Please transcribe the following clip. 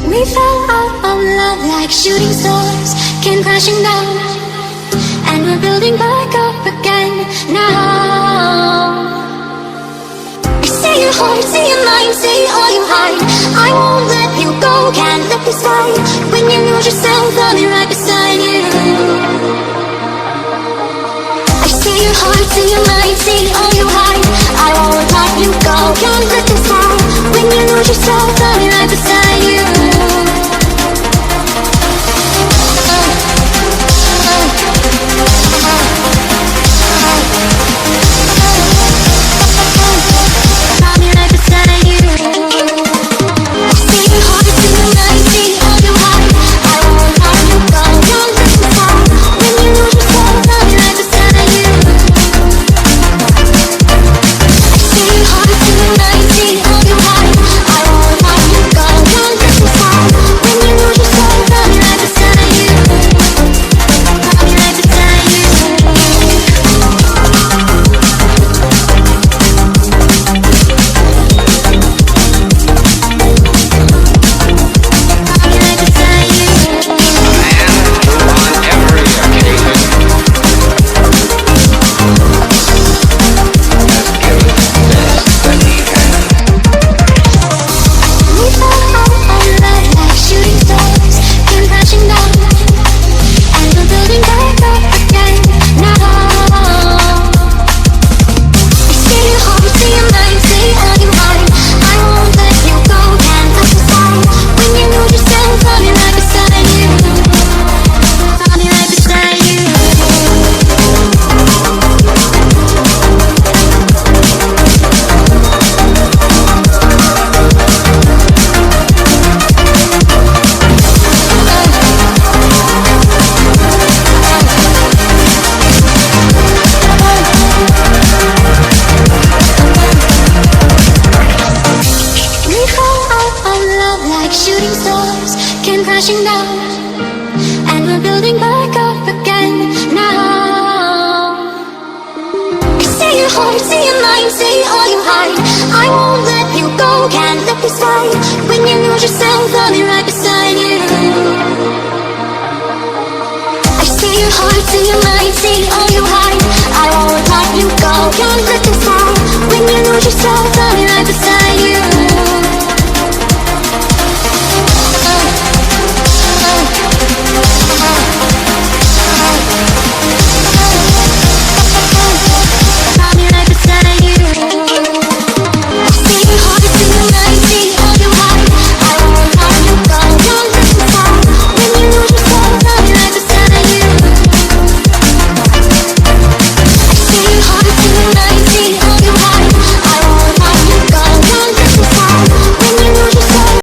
We fell out of love like shooting stars came crashing down, and we're building back up again now. Say your heart, say your mind, say all you hide. I won't let you go, can't let this fight. When you lose yourself, I'll be right beside you. I say your heart, say your mind, say all you hide. I won't let you go, can't let this fight. When you lose yourself, I'll be right beside you. Shooting stars came crashing down, and we're building back up again now. Say your heart, say your mind, say all you hide. I won't let you go, can't let this fight. When you lose yourself, I'll be right beside you. I say your heart, say your mind, say all you hide. I won't let you go, can't let this fight. When you lose yourself, I'll be right beside you.